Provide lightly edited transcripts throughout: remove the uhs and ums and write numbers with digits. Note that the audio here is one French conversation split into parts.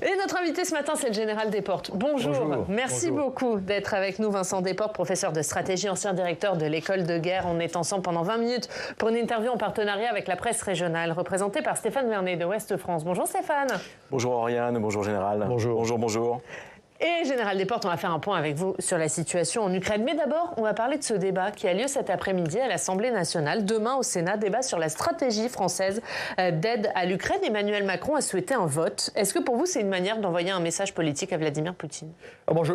Et notre invité ce matin, c'est le général Desportes. Bonjour. Merci beaucoup d'être avec nous, Vincent Desportes, professeur de stratégie, ancien directeur de l'école de guerre. On est ensemble pendant 20 minutes pour une interview en partenariat avec la presse régionale, représentée par Stéphane Vernet de Ouest France. Bonjour Stéphane. Bonjour Oriane, bonjour Général. Bonjour. Et Général Desportes, on va faire un point avec vous sur la situation en Ukraine. Mais d'abord, on va parler de ce débat qui a lieu cet après-midi à l'Assemblée nationale. Demain, au Sénat, débat sur la stratégie française d'aide à l'Ukraine. Emmanuel Macron a souhaité un vote. Est-ce que pour vous, c'est une manière d'envoyer un message politique à Vladimir Poutine ?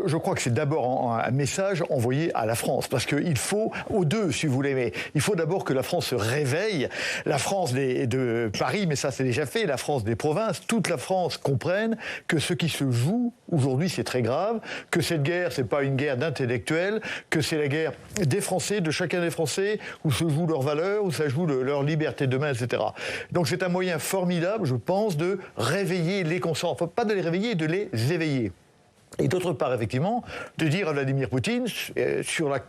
Je crois que c'est d'abord un message envoyé à la France. Parce qu'il faut, aux deux, si vous voulez, mais il faut d'abord que la France se réveille. La France de Paris, mais ça c'est déjà fait, la France des provinces, toute la France comprenne que ce qui se joue aujourd'hui, c'est très grave, que cette guerre, c'est pas une guerre d'intellectuels, que c'est la guerre des Français, de chacun des Français, où se jouent leurs valeurs, où ça joue leur liberté demain, etc. Donc c'est un moyen formidable, je pense, de réveiller les consciences, enfin pas de les réveiller, de les éveiller. Et d'autre part, effectivement, de dire à Vladimir Poutine, sur la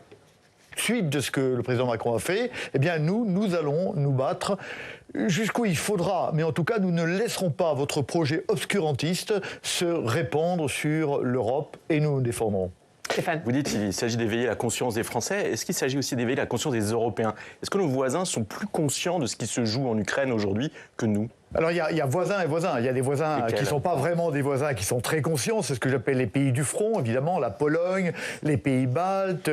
suite de ce que le président Macron a fait, eh bien nous allons nous battre jusqu'où il faudra, mais en tout cas, nous ne laisserons pas votre projet obscurantiste se répandre sur l'Europe et nous nous défendrons. Stéphane. Vous dites qu'il s'agit d'éveiller la conscience des Français. Est-ce qu'il s'agit aussi d'éveiller la conscience des Européens ? Est-ce que nos voisins sont plus conscients de ce qui se joue en Ukraine aujourd'hui que nous ? Alors il y a voisins et voisins. Il y a des voisins qui ne sont pas vraiment des voisins, qui sont très conscients. C'est ce que j'appelle les pays du front, évidemment, la Pologne, les pays baltes,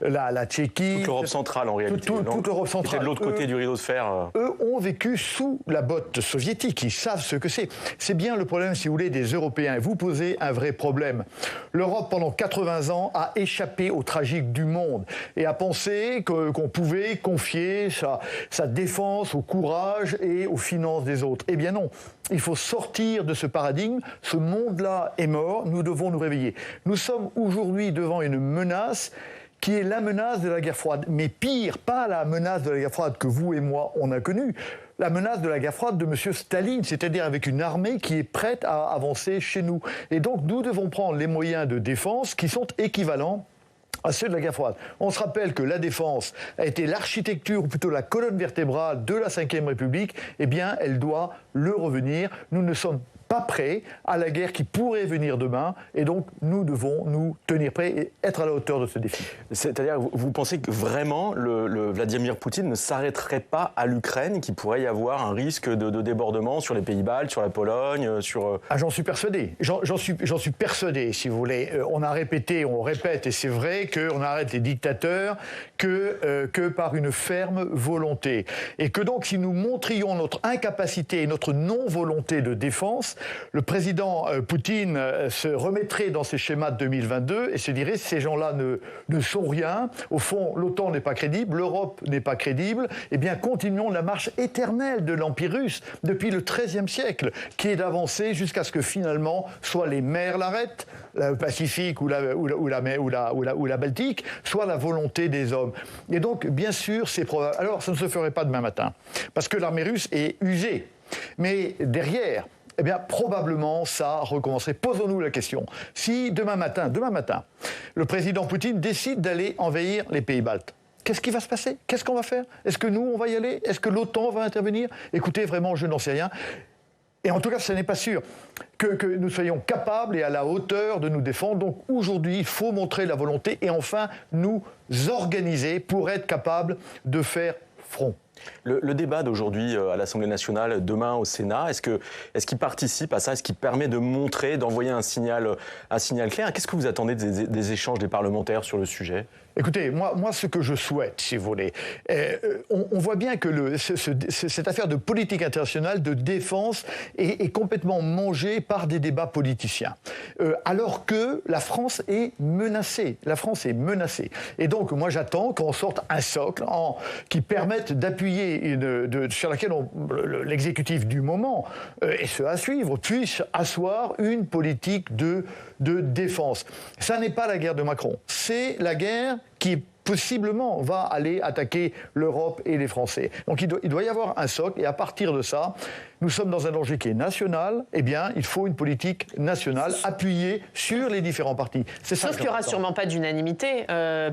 la Tchéquie. Toute l'Europe centrale, en réalité. Toute l'Europe centrale. De l'autre côté du rideau de fer. Eux ont vécu sous la botte soviétique. Ils savent ce que c'est. C'est bien le problème, si vous voulez, des Européens. Vous posez un vrai problème. L'Europe, pendant 80 ans, a échappé au tragique du monde et a pensé qu'on pouvait confier sa défense au courage et aux finances des autres. Eh bien non, il faut sortir de ce paradigme. Ce monde-là est mort, nous devons nous réveiller. Nous sommes aujourd'hui devant une menace qui est la menace de la guerre froide. Mais pire, pas la menace de la guerre froide que vous et moi, on a connue. La menace de la guerre froide de M. Staline, c'est-à-dire avec une armée qui est prête à avancer chez nous. Et donc, nous devons prendre les moyens de défense qui sont équivalents à ceux de la guerre froide. On se rappelle que la défense a été l'architecture, ou plutôt la colonne vertébrale de la Ve République. Eh bien, elle doit le revenir. Nous ne sommes pas prêts à la guerre qui pourrait venir demain, et donc nous devons nous tenir prêts et être à la hauteur de ce défi. C'est-à-dire, vous pensez que vraiment le Vladimir Poutine ne s'arrêterait pas à l'Ukraine, qu'il pourrait y avoir un risque de débordement sur les pays baltes, sur la Pologne, sur... J'en suis persuadé. J'en suis persuadé, si vous voulez. On a répété, on répète, et c'est vrai qu'on arrête les dictateurs que par une ferme volonté. Et que donc, si nous montrions notre incapacité et notre non-volonté de défense, le président Poutine se remettrait dans ses schémas de 2022 et se dirait ces gens-là ne sont rien. Au fond, l'OTAN n'est pas crédible, l'Europe n'est pas crédible. Eh bien, continuons la marche éternelle de l'Empire russe depuis le XIIIe siècle, qui est d'avancer jusqu'à ce que finalement soit les mers l'arrêtent, le Pacifique ou la Baltique, soit la volonté des hommes. Et donc, bien sûr, c'est probable. Alors, ça ne se ferait pas demain matin, parce que l'armée russe est usée. Mais derrière, eh bien, probablement, ça recommencerait. Posons-nous la question. Si demain matin, le président Poutine décide d'aller envahir les pays baltes, qu'est-ce qui va se passer ? Qu'est-ce qu'on va faire ? Est-ce que nous, on va y aller ? Est-ce que l'OTAN va intervenir ? Écoutez, vraiment, je n'en sais rien. Et en tout cas, ce n'est pas sûr que nous soyons capables et à la hauteur de nous défendre. Donc aujourd'hui, il faut montrer la volonté et enfin nous organiser pour être capables de faire front. Le débat d'aujourd'hui à l'Assemblée nationale, demain au Sénat, est-ce qu'il participe à ça ? Est-ce qu'il permet de montrer, d'envoyer un signal clair ? Qu'est-ce que vous attendez des échanges des parlementaires sur le sujet ? Écoutez, moi, ce que je souhaite, si vous voulez, on voit bien que cette affaire de politique internationale, de défense, est complètement mangée par des débats politiciens. Alors que la France est menacée. Et donc, moi, j'attends qu'on sorte un socle qui permette d'appuyer, sur laquelle l'exécutif du moment, et ceux à suivre, puisse asseoir une politique de défense. Ça n'est pas la guerre de Macron. C'est la guerre qui possiblement va aller attaquer l'Europe et les Français. Donc il doit y avoir un socle et à partir de ça, nous sommes dans un danger qui est national, eh bien, il faut une politique nationale appuyée sur les différents partis. Sauf qu'il n'y aura sûrement pas d'unanimité,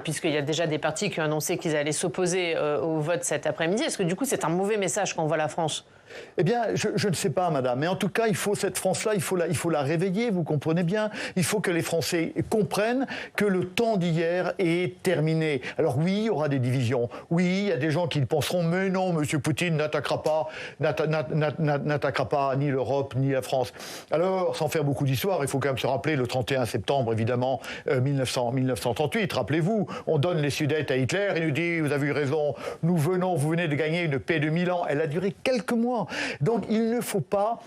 puisqu'il y a déjà des partis qui ont annoncé qu'ils allaient s'opposer au vote cet après-midi. Est-ce que du coup, c'est un mauvais message qu'envoie la France ? Eh bien, je ne sais pas, madame. Mais en tout cas, il faut cette France-là, il faut la réveiller, vous comprenez bien. Il faut que les Français comprennent que le temps d'hier est terminé. Alors oui, il y aura des divisions. Oui, il y a des gens qui penseront, mais non, M. Poutine n'attaquera pas ni l'Europe, ni la France. Alors, sans faire beaucoup d'histoire, il faut quand même se rappeler le 31 septembre, évidemment, 1938. Rappelez-vous, on donne les Sudètes à Hitler, il nous dit, vous avez eu raison, vous venez de gagner une paix de 1000 ans. Elle a duré quelques mois. Donc il ne faut pas...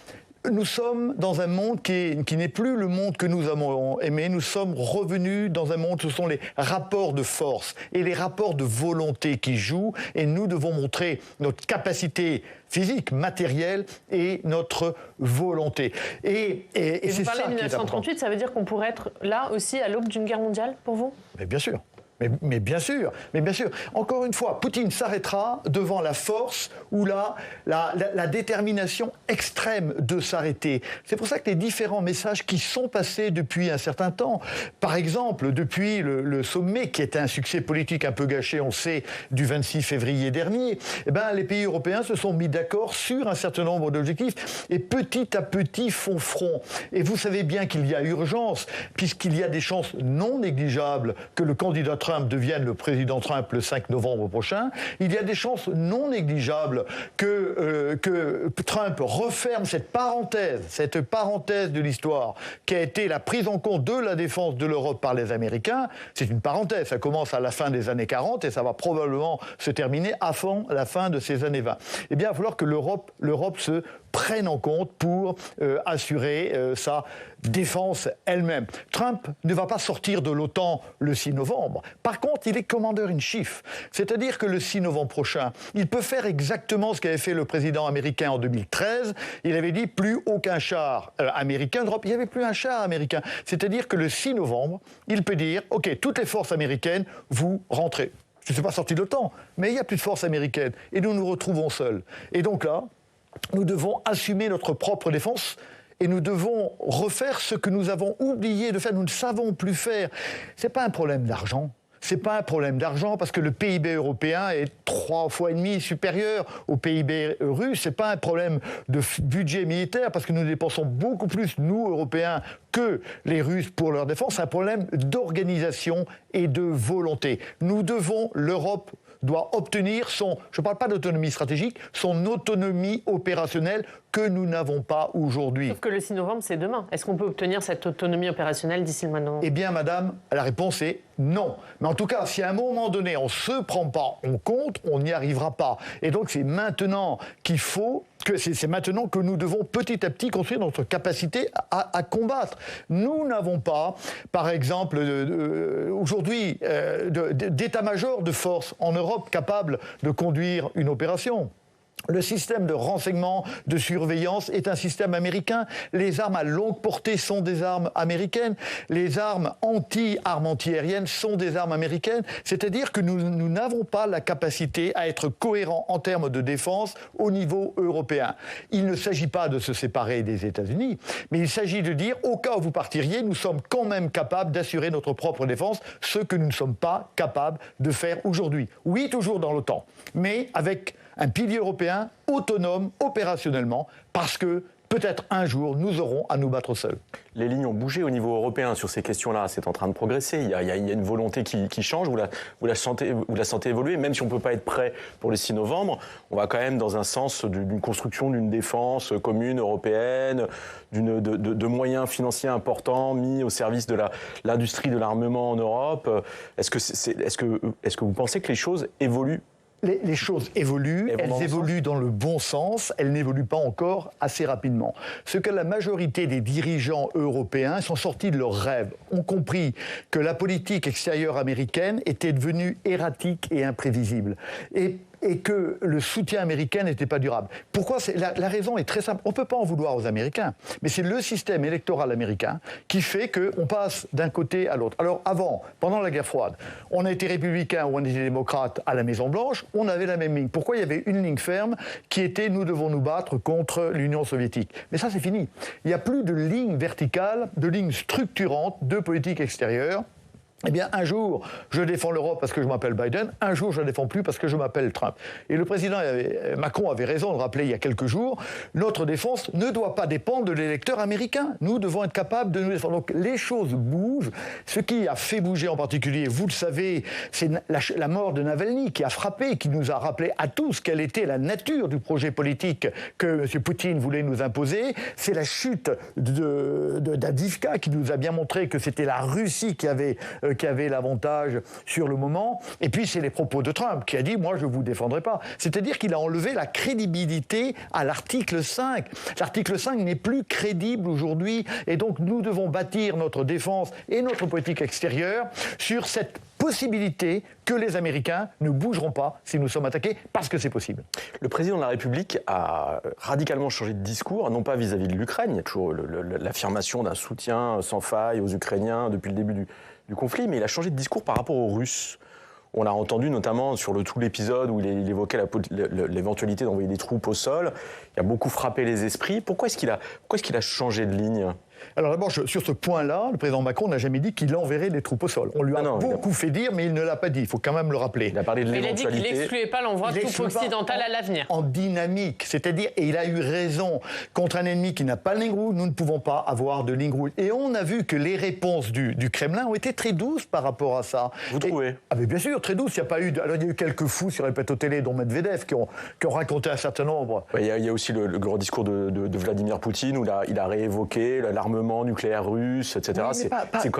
Nous sommes dans un monde qui n'est plus le monde que nous avons aimé. Nous sommes revenus dans un monde, ce sont les rapports de force et les rapports de volonté qui jouent. Et nous devons montrer notre capacité physique, matérielle et notre volonté. Et vous parlez de 1938, ça veut dire qu'on pourrait être là aussi à l'aube d'une guerre mondiale pour vous ? Mais bien sûr. Mais bien sûr, encore une fois, Poutine s'arrêtera devant la force ou la détermination extrême de s'arrêter. C'est pour ça que les différents messages qui sont passés depuis un certain temps, par exemple, depuis le sommet qui était un succès politique un peu gâché, on sait, du 26 février dernier, eh ben, les pays européens se sont mis d'accord sur un certain nombre d'objectifs et petit à petit font front. Et vous savez bien qu'il y a urgence, puisqu'il y a des chances non négligeables que le candidat Trump devienne le président Trump le 5 novembre prochain, il y a des chances non négligeables que Trump referme cette parenthèse de l'histoire qui a été la prise en compte de la défense de l'Europe par les Américains. C'est une parenthèse, ça commence à la fin des années 40 et ça va probablement se terminer avant la fin de ces années 20. Eh bien, il va falloir que l'Europe se prenne en compte pour assurer sa défense elle-même. Trump ne va pas sortir de l'OTAN le 6 novembre. Par contre, il est commander in chief. C'est-à-dire que le 6 novembre prochain, il peut faire exactement ce qu'avait fait le président américain en 2013. Il avait dit plus aucun char américain d'Europe. Il n'y avait plus un char américain. C'est-à-dire que le 6 novembre, il peut dire, OK, toutes les forces américaines, vous rentrez. Je ne suis pas sorti de l'OTAN, mais il n'y a plus de forces américaines. Et nous nous retrouvons seuls. Et donc là, nous devons assumer notre propre défense et nous devons refaire ce que nous avons oublié de faire, nous ne savons plus faire. Ce n'est pas un problème d'argent. Ce n'est pas un problème d'argent parce que le PIB européen est 3,5 fois supérieur au PIB russe. Ce n'est pas un problème de budget militaire parce que nous dépensons beaucoup plus, nous, Européens, que les Russes pour leur défense. C'est un problème d'organisation et de volonté. Nous devons, l'Europe doit obtenir je ne parle pas d'autonomie stratégique, son autonomie opérationnelle que nous n'avons pas aujourd'hui. Sauf que le 6 novembre, c'est demain. Est-ce qu'on peut obtenir cette autonomie opérationnelle d'ici le mois de novembre ? Eh bien, madame, la réponse est non. Mais en tout cas, si à un moment donné, on ne se prend pas en compte, on n'y arrivera pas. Et donc, c'est maintenant c'est maintenant que nous devons petit à petit construire notre capacité à combattre. Nous n'avons pas, par exemple, aujourd'hui, d'état-major de force en Europe capable de conduire une opération. Le système de renseignement, de surveillance est un système américain. Les armes à longue portée sont des armes américaines. Les armes armes anti-aériennes sont des armes américaines. C'est-à-dire que nous n'avons pas la capacité à être cohérents en termes de défense au niveau européen. Il ne s'agit pas de se séparer des États-Unis, mais il s'agit de dire, au cas où vous partiriez, nous sommes quand même capables d'assurer notre propre défense, ce que nous ne sommes pas capables de faire aujourd'hui. Oui, toujours dans l'OTAN, mais avec un pilier européen autonome opérationnellement, parce que peut-être un jour, nous aurons à nous battre seuls. Les lignes ont bougé au niveau européen sur ces questions-là. C'est en train de progresser. Il y a une volonté qui change. Vous la sentez évoluer. Même si on ne peut pas être prêt pour le 6 novembre, on va quand même dans un sens d'une construction d'une défense commune européenne, de moyens financiers importants mis au service de l'industrie de l'armement en Europe. Est-ce que vous pensez que les choses évoluent ? Les choses évoluent, elles évoluent dans le bon sens, elles n'évoluent pas encore assez rapidement. Ce que la majorité des dirigeants européens sont sortis de leurs rêves, ont compris que la politique extérieure américaine était devenue erratique et imprévisible. Et et que le soutien américain n'était pas durable. Pourquoi la raison est très simple. On ne peut pas en vouloir aux Américains, mais c'est le système électoral américain qui fait qu'on passe d'un côté à l'autre. Alors avant, pendant la guerre froide, on a été républicain ou on était démocrate à la Maison-Blanche, on avait la même ligne. Pourquoi il y avait une ligne ferme qui était « nous devons nous battre contre l'Union soviétique ». Mais ça, c'est fini. Il n'y a plus de ligne verticale, de ligne structurante de politique extérieure. Eh bien, un jour, je défends l'Europe parce que je m'appelle Biden, un jour, je ne la défends plus parce que je m'appelle Trump. Et le président Macron avait raison de rappeler il y a quelques jours, notre défense ne doit pas dépendre de l'électeur américain. Nous devons être capables de nous défendre. Donc, les choses bougent. Ce qui a fait bouger en particulier, vous le savez, c'est la mort de Navalny qui a frappé, qui nous a rappelé à tous quelle était la nature du projet politique que M. Poutine voulait nous imposer. C'est la chute d'Avdiivka qui nous a bien montré que c'était la Russie qui avait l'avantage sur le moment. Et puis, c'est les propos de Trump qui a dit « moi, je ne vous défendrai pas ». C'est-à-dire qu'il a enlevé la crédibilité à l'article 5. L'article 5 n'est plus crédible aujourd'hui. Et donc, nous devons bâtir notre défense et notre politique extérieure sur cette possibilité que les Américains ne bougeront pas si nous sommes attaqués, parce que c'est possible. Le président de la République a radicalement changé de discours, non pas vis-à-vis de l'Ukraine, il y a toujours l'affirmation d'un soutien sans faille aux Ukrainiens depuis le début du conflit, mais il a changé de discours par rapport aux Russes. On l'a entendu notamment sur tout l'épisode où il évoquait l'éventualité d'envoyer des troupes au sol. Il a beaucoup frappé les esprits. Pourquoi est-ce qu'il a changé de ligne ? Alors d'abord, sur ce point-là, le président Macron n'a jamais dit qu'il enverrait des troupes au sol. On lui a beaucoup fait dire, mais il ne l'a pas dit. Il faut quand même le rappeler. Il a parlé de l'éventualité. Il a dit qu'il n'excluait pas l'envoi de troupes occidentales à l'avenir. En dynamique, c'est-à-dire, et il a eu raison, contre un ennemi qui n'a pas de ligne rouge, nous ne pouvons pas avoir de ligne rouge. Et on a vu que les réponses du Kremlin ont été très douces par rapport à ça. Vous trouvez ? Ah mais bien sûr, très douces. Il y a eu quelques fous sur les plateaux télé, dont Medvedev, qui ont raconté un certain nombre. Il y a aussi le grand discours de Vladimir Poutine, où il a réévoqué l'armement nucléaire russe, etc. Oui,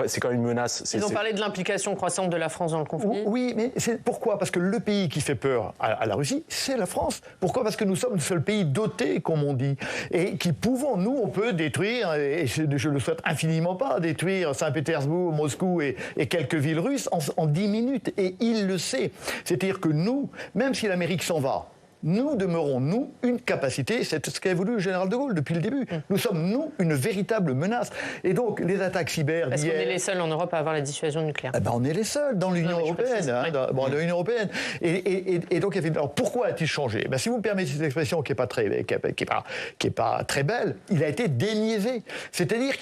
c'est quand même une menace. Ils ont parlé de l'implication croissante de la France dans le conflit. Oui, mais pourquoi ? Parce que le pays qui fait peur à la Russie, c'est la France. Pourquoi ? Parce que nous sommes le seul pays doté, comme on dit, et qui pouvons, nous, on peut détruire, et je le souhaite infiniment pas, détruire Saint-Pétersbourg, Moscou et quelques villes russes en 10 minutes. Et il le sait. C'est-à-dire que nous, même si l'Amérique s'en va, nous demeurons, nous, une capacité, c'est ce qu'a voulu le général de Gaulle depuis le début. Nous sommes, nous, une véritable menace. Et donc, les attaques cyber d'hier... Est-ce qu'on est les seuls en Europe à avoir la dissuasion nucléaire ? On est les seuls dans l'Union européenne. Dans l'Union européenne. Et donc, alors, pourquoi a-t-il changé ? Si vous me permettez cette expression qui n'est pas très belle, il a été déniaisé. C'est-à-dire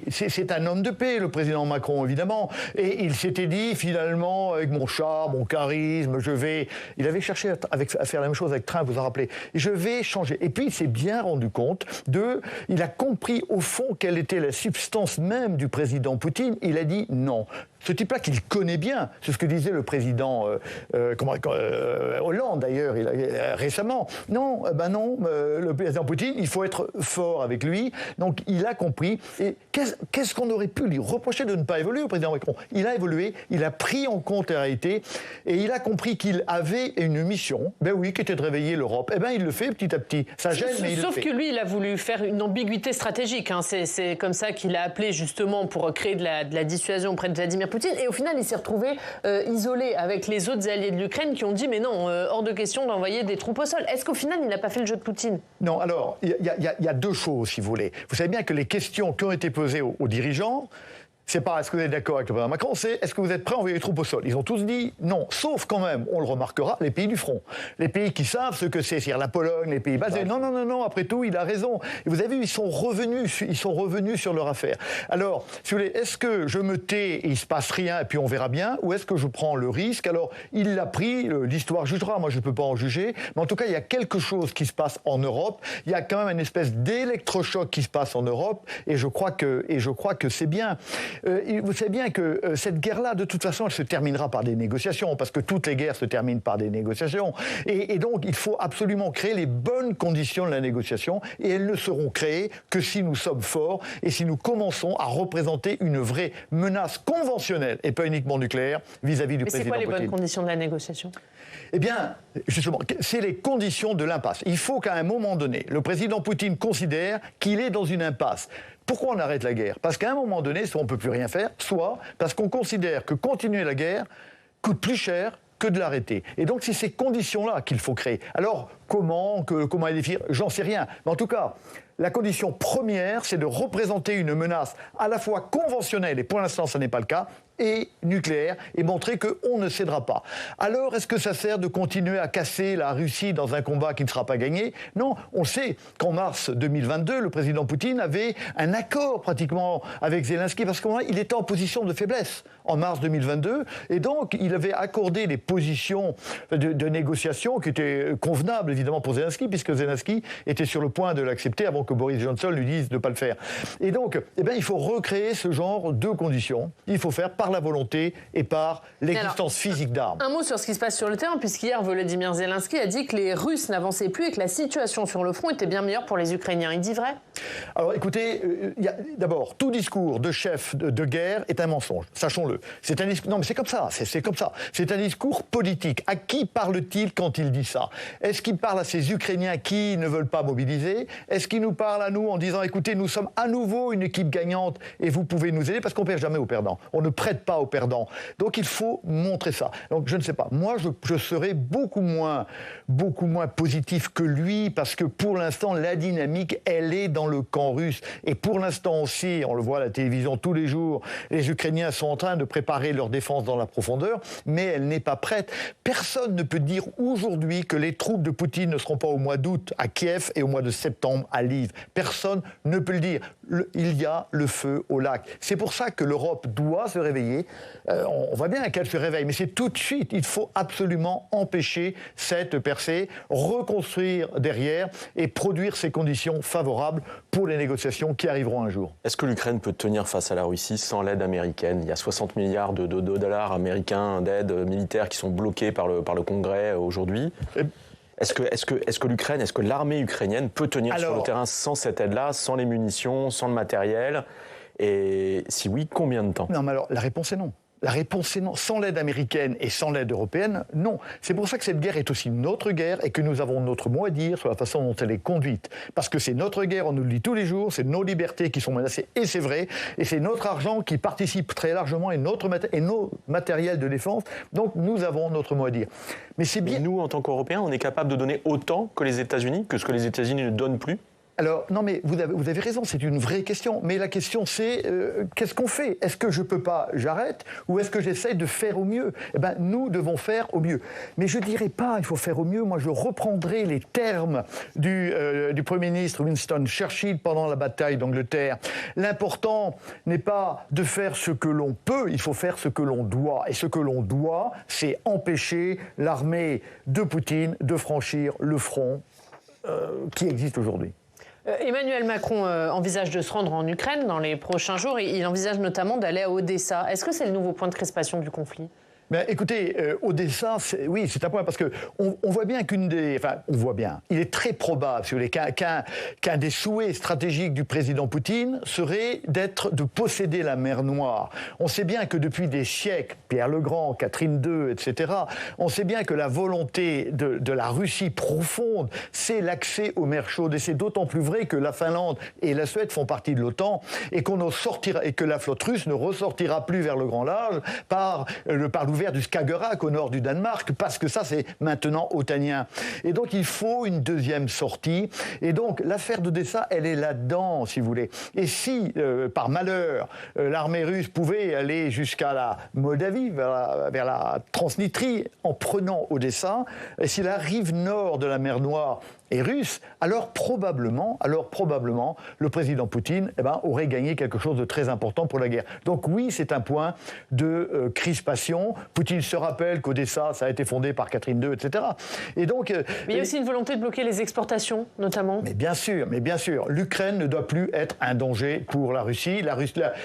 c'est un homme de paix, le président Macron, évidemment. Et il s'était dit, finalement, avec mon charme, mon charisme, il avait cherché à faire la même chose avec Trump, vous en rappelez. Je vais changer. Et puis, il s'est bien rendu compte il a compris, au fond, quelle était la substance même du président Poutine. Il a dit non. Ce type-là qu'il connaît bien, c'est ce que disait le président Hollande d'ailleurs récemment. Non, le président Poutine, il faut être fort avec lui. Donc il a compris. Et qu'est-ce qu'on aurait pu lui reprocher de ne pas évoluer au président Macron ? Il a évolué, il a pris en compte la réalité et il a compris qu'il avait une mission, qui était de réveiller l'Europe. Il le fait petit à petit. Ça gêne, mais il le fait. Sauf que lui, il a voulu faire une ambiguïté stratégique. C'est comme ça qu'il a appelé justement pour créer de la dissuasion auprès de Vladimir Poutine. Et au final, il s'est retrouvé isolé avec les autres alliés de l'Ukraine qui ont dit « mais non, hors de question d'envoyer des troupes au sol ». Est-ce qu'au final, il n'a pas fait le jeu de Poutine ? Non, alors, il y a deux choses, si vous voulez. Vous savez bien que les questions qui ont été posées aux dirigeants, c'est pas est-ce que vous êtes d'accord avec le président Macron, c'est est-ce que vous êtes prêts à envoyer les troupes au sol. Ils ont tous dit non, sauf quand même, on le remarquera, les pays du front. Les pays qui savent ce que c'est-à-dire la Pologne, les pays basés. Non, après tout, il a raison. Et vous avez vu, ils sont revenus sur leur affaire. Alors, si vous voulez, est-ce que je me tais et il se passe rien et puis on verra bien, ou est-ce que je prends le risque ? Alors, il l'a pris, l'histoire jugera, moi je ne peux pas en juger, mais en tout cas, il y a quelque chose qui se passe en Europe, il y a quand même une espèce d'électrochoc qui se passe en Europe, et je crois que c'est bien. Vous savez bien que cette guerre-là, de toute façon, elle se terminera par des négociations, parce que toutes les guerres se terminent par des négociations. Et donc, il faut absolument créer les bonnes conditions de la négociation, et elles ne seront créées que si nous sommes forts et si nous commençons à représenter une vraie menace conventionnelle, et pas uniquement nucléaire, vis-à-vis du président Poutine. Mais c'est quoi les bonnes conditions de la négociation ? Eh bien, justement, c'est les conditions de l'impasse. Il faut qu'à un moment donné, le président Poutine considère qu'il est dans une impasse. Pourquoi on arrête la guerre ? Parce qu'à un moment donné, soit on ne peut plus rien faire, soit parce qu'on considère que continuer la guerre coûte plus cher que de l'arrêter. Et donc, c'est ces conditions-là qu'il faut créer. Alors, comment les définir? J'en sais rien. Mais en tout cas, la condition première, c'est de représenter une menace à la fois conventionnelle, et pour l'instant, ça n'est pas le cas, et nucléaire, et montrer qu'on ne cédera pas. Alors, est-ce que ça sert de continuer à casser la Russie dans un combat qui ne sera pas gagné? Non, on sait qu'en mars 2022, le président Poutine avait un accord pratiquement avec Zelensky, parce qu'il était en position de faiblesse en mars 2022, et donc il avait accordé des positions de négociation qui étaient convenables, évidemment, pour Zelensky, puisque Zelensky était sur le point de l'accepter avant que Boris Johnson lui dise de ne pas le faire. Et donc, il faut recréer ce genre de conditions. Il faut faire par la volonté et par l'existence physique d'armes. Un mot sur ce qui se passe sur le terrain, puisqu'hier, Volodymyr Zelensky a dit que les Russes n'avançaient plus et que la situation sur le front était bien meilleure pour les Ukrainiens. Il dit vrai? Alors écoutez, d'abord, tout discours de chef de guerre est un mensonge, sachons-le. C'est un discours, non mais c'est comme ça, c'est comme ça. C'est un discours politique. À qui parle-t-il quand il dit ça? Est-ce qu'il parle à ces Ukrainiens qui ne veulent pas mobiliser? Est-ce qu'il nous parle à nous en disant, écoutez, nous sommes à nouveau une équipe gagnante et vous pouvez nous aider? Parce qu'on ne perd jamais aux perdants. On ne prête pas aux perdants. Donc il faut montrer ça. Donc je ne sais pas. Moi, je serais beaucoup moins positif que lui, parce que pour l'instant, la dynamique, elle est dans le camp russe. Et pour l'instant aussi, on le voit à la télévision tous les jours, les Ukrainiens sont en train de préparer leur défense dans la profondeur, mais elle n'est pas prête. Personne ne peut dire aujourd'hui que les troupes de Poutine ne seront pas au mois d'août à Kiev et au mois de septembre à Lviv. Personne ne peut le dire. Il y a le feu au lac. C'est pour ça que l'Europe doit se réveiller. On voit bien qu'elle se réveille, mais c'est tout de suite. Il faut absolument empêcher cette percée, reconstruire derrière et produire ces conditions favorables pour les négociations qui arriveront un jour. Est-ce que l'Ukraine peut tenir face à la Russie sans l'aide américaine? Il y a 60 milliards de dollars américains d'aide militaire qui sont bloqués par le Congrès aujourd'hui. Est-ce que l'Ukraine, est-ce que l'armée ukrainienne peut tenir sur le terrain sans cette aide-là, sans les munitions, sans le matériel? Et si oui, combien de temps? Non, mais alors, la réponse est non. La réponse est non. Sans l'aide américaine et sans l'aide européenne, non. C'est pour ça que cette guerre est aussi notre guerre et que nous avons notre mot à dire sur la façon dont elle est conduite. Parce que c'est notre guerre, on nous le dit tous les jours, c'est nos libertés qui sont menacées, et c'est vrai, et c'est notre argent qui participe très largement et nos matériels de défense. Donc nous avons notre mot à dire. Mais c'est bien. Et nous, en tant qu'Européens, on est capable de donner autant que les États-Unis, que ce que les États-Unis ne donnent plus? Alors, non, mais vous avez raison, c'est une vraie question. Mais la question, c'est qu'est-ce qu'on fait? Est-ce que je ne peux pas, j'arrête? Ou est-ce que j'essaie de faire au mieux? Eh bien, nous devons faire au mieux. Mais je ne dirais pas il faut faire au mieux. Moi, je reprendrai les termes du Premier ministre Winston Churchill pendant la bataille d'Angleterre. L'important n'est pas de faire ce que l'on peut, il faut faire ce que l'on doit. Et ce que l'on doit, c'est empêcher l'armée de Poutine de franchir le front qui existe aujourd'hui. Emmanuel Macron envisage de se rendre en Ukraine dans les prochains jours et il envisage notamment d'aller à Odessa. Est-ce que c'est le nouveau point de crispation du conflit ? Ben, écoutez, Odessa, oui, c'est un point, parce qu'on voit bien il est très probable, si vous voulez, qu'un des souhaits stratégiques du président Poutine serait de posséder la mer Noire. On sait bien que depuis des siècles, Pierre le Grand, Catherine II, etc., on sait bien que la volonté de la Russie profonde, c'est l'accès aux mers chaudes. Et c'est d'autant plus vrai que la Finlande et la Suède font partie de l'OTAN et que la flotte russe ne ressortira plus vers le grand large par l'ouvert du Skagerrak au nord du Danemark, parce que ça c'est maintenant otanien. Et donc il faut une deuxième sortie, et donc l'affaire d'Odessa, elle est là-dedans, si vous voulez. Et si par malheur l'armée russe pouvait aller jusqu'à la Moldavie, vers la Transnistrie, en prenant Odessa, et si la rive nord de la mer Noire est russe, alors probablement le président Poutine aurait gagné quelque chose de très important pour la guerre. Donc oui, c'est un point de crispation. Poutine se rappelle qu'Odessa, ça a été fondé par Catherine II, etc. Et donc, mais il y a aussi une volonté de bloquer les exportations, notamment. Mais bien sûr. L'Ukraine ne doit plus être un danger pour la Russie.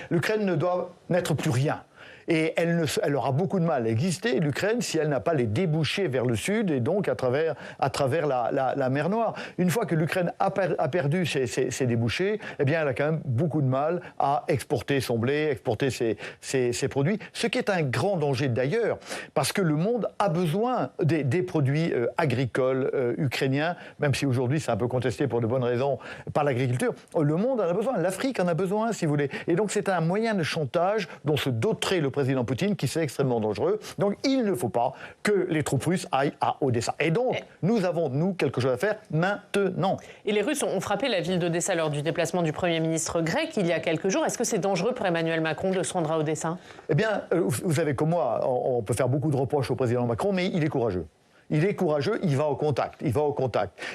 L'Ukraine ne doit n'être plus rien. Et elle aura beaucoup de mal à exister, l'Ukraine, si elle n'a pas les débouchés vers le sud et donc à travers la mer Noire. Une fois que l'Ukraine a perdu ses débouchés, eh bien, elle a quand même beaucoup de mal à exporter son blé, exporter ses produits, ce qui est un grand danger d'ailleurs, parce que le monde a besoin des produits agricoles ukrainiens, même si aujourd'hui c'est un peu contesté pour de bonnes raisons par l'agriculture. Le monde en a besoin, l'Afrique en a besoin, si vous voulez. Et donc c'est un moyen de chantage dont se doterait le président Poutine, qui c'est extrêmement dangereux. Donc il ne faut pas que les troupes russes aillent à Odessa. Et donc nous avons, quelque chose à faire maintenant. Et les Russes ont frappé la ville d'Odessa lors du déplacement du Premier ministre grec il y a quelques jours. Est-ce que c'est dangereux pour Emmanuel Macron de se rendre à Odessa? Eh bien, vous savez comme moi, on peut faire beaucoup de reproches au président Macron, mais il est courageux. Il est courageux, il va au contact,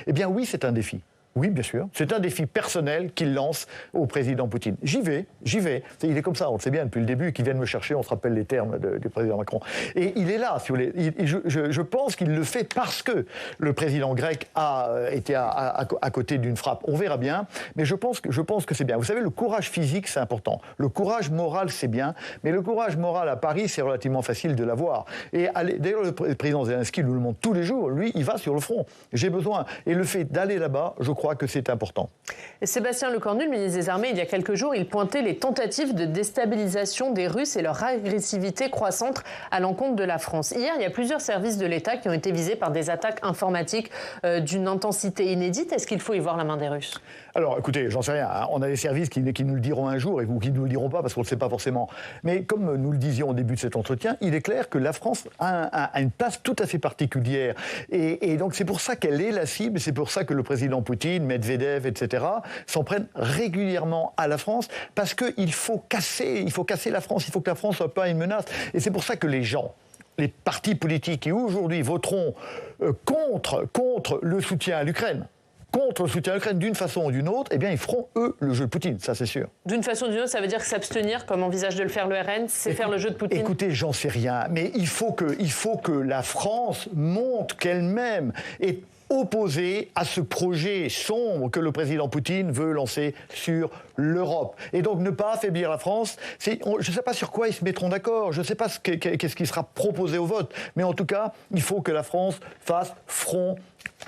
Eh bien oui, c'est un défi. Oui, bien sûr. C'est un défi personnel qu'il lance au président Poutine. J'y vais. Il est comme ça, on le sait bien depuis le début, qu'il vienne me chercher, on se rappelle les termes du président Macron. Et il est là, si vous voulez. Je pense qu'il le fait parce que le président grec a été à côté d'une frappe. On verra bien, mais je pense que c'est bien. Vous savez, le courage physique, c'est important. Le courage moral, c'est bien, mais le courage moral à Paris, c'est relativement facile de l'avoir. Et d'ailleurs, le président Zelensky nous le montre tous les jours. Lui, il va sur le front. J'ai besoin. Et le fait d'aller là-bas, je crois que c'est important. Et Sébastien Lecornu, le ministre des Armées, il y a quelques jours, il pointait les tentatives de déstabilisation des Russes et leur agressivité croissante à l'encontre de la France. Hier, il y a plusieurs services de l'État qui ont été visés par des attaques informatiques d'une intensité inédite. Est-ce qu'il faut y voir la main des Russes? Alors, écoutez, j'en sais rien. On a des services qui nous le diront un jour et qui ne nous le diront pas parce qu'on ne le sait pas forcément. Mais comme nous le disions au début de cet entretien, il est clair que la France a une place tout à fait particulière. Et donc, c'est pour ça qu'elle est la cible. C'est pour ça que le président Poutine, Medvedev, etc., s'en prennent régulièrement à la France parce qu'il faut casser la France. Il faut que la France ne soit pas une menace. Et c'est pour ça que les partis politiques qui aujourd'hui voteront contre le soutien à l'Ukraine, d'une façon ou d'une autre, eh bien, ils feront, eux, le jeu de Poutine, ça c'est sûr. D'une façon ou d'une autre, ça veut dire que s'abstenir, comme envisage de le faire le RN, c'est faire le jeu de Poutine? Écoutez, j'en sais rien, mais il faut que la France montre qu'elle-même est opposée à ce projet sombre que le président Poutine veut lancer sur l'Europe. Et donc ne pas affaiblir la France, je ne sais pas sur quoi ils se mettront d'accord, je ne sais pas qu'est-ce qui sera proposé au vote, mais en tout cas, il faut que la France fasse front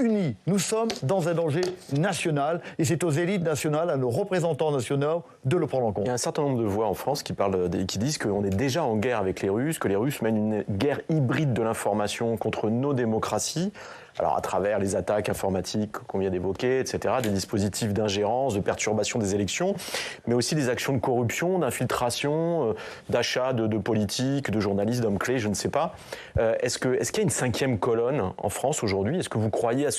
unis. Nous sommes dans un danger national et c'est aux élites nationales, à nos représentants nationaux de le prendre en compte. Il y a un certain nombre de voix en France qui disent qu'on est déjà en guerre avec les Russes, que les Russes mènent une guerre hybride de l'information contre nos démocraties. Alors à travers les attaques informatiques qu'on vient d'évoquer, etc., des dispositifs d'ingérence, de perturbation des élections, mais aussi des actions de corruption, d'infiltration, d'achat de politiques, de journalistes, d'hommes clés, je ne sais pas. Est-ce qu'il y a une cinquième colonne en France aujourd'hui? Est-ce que vous croyez à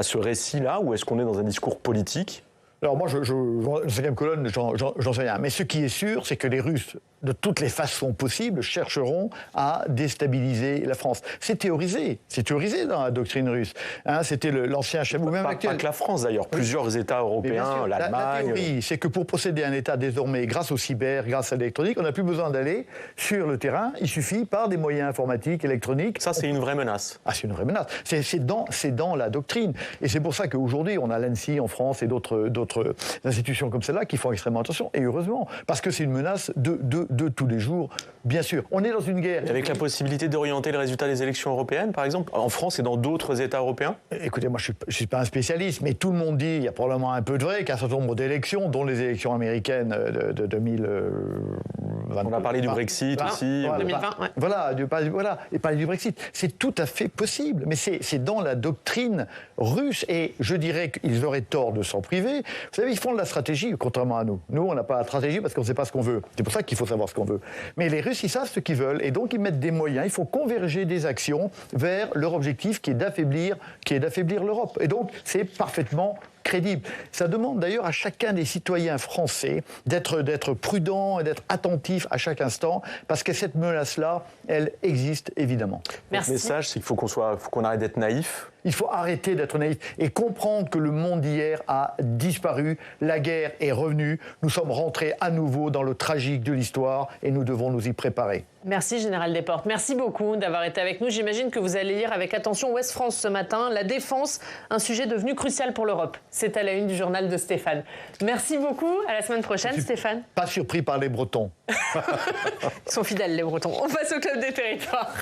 ce récit-là ou est-ce qu'on est dans un discours politique? Alors moi, la cinquième colonne, j'en sais rien. Mais ce qui est sûr, c'est que les Russes, de toutes les façons possibles, chercheront à déstabiliser la France. C'est théorisé dans la doctrine russe. C'était l'ancien chef, ou même pas que la France d'ailleurs, plusieurs États européens, l'Allemagne. La théorie, c'est que pour posséder un État désormais, grâce au cyber, grâce à l'électronique, on n'a plus besoin d'aller sur le terrain. Il suffit, par des moyens informatiques, électroniques. Ça, c'est une vraie menace. Ah, c'est une vraie menace. C'est dans la doctrine. Et c'est pour ça qu'aujourd'hui, on a l'ANSSI en France et d'autres institutions comme celle-là qui font extrêmement attention. Et heureusement, parce que c'est une menace de tous les jours, bien sûr. On est dans une guerre. Et avec la possibilité d'orienter le résultat des élections européennes, par exemple, en France et dans d'autres États européens? Écoutez, moi, je ne suis pas un spécialiste, mais tout le monde dit, il y a probablement un peu de vrai, qu'un certain nombre d'élections, dont les élections américaines de 2020. On a parlé du Brexit aussi. 2020, ouais. Voilà, et parler du Brexit. C'est tout à fait possible, mais c'est dans la doctrine russe, et je dirais qu'ils auraient tort de s'en priver. Vous savez, ils font de la stratégie, contrairement à nous. Nous, on n'a pas la stratégie parce qu'on ne sait pas ce qu'on veut. C'est pour ça qu'il faut savoir ce qu'on veut. Mais les Russes, ils savent ce qu'ils veulent, et donc ils mettent des moyens. Il faut converger des actions vers leur objectif qui est d'affaiblir l'Europe. Et donc, c'est parfaitement crédible. Ça demande d'ailleurs à chacun des citoyens français d'être prudent et d'être attentif à chaque instant, parce que cette menace-là, elle existe évidemment. Merci. Le message, c'est qu'il faut qu'on arrête d'être naïf. Il faut arrêter d'être naïf et comprendre que le monde d'hier a disparu, la guerre est revenue, nous sommes rentrés à nouveau dans le tragique de l'histoire et nous devons nous y préparer. Merci Général Desportes, merci beaucoup d'avoir été avec nous. J'imagine que vous allez lire avec attention Ouest France ce matin, la défense, un sujet devenu crucial pour l'Europe. C'est à la une du journal de Stéphane. Merci beaucoup, à la semaine prochaine Stéphane. Pas surpris par les Bretons. Ils sont fidèles les Bretons. On passe au Club des Territoires.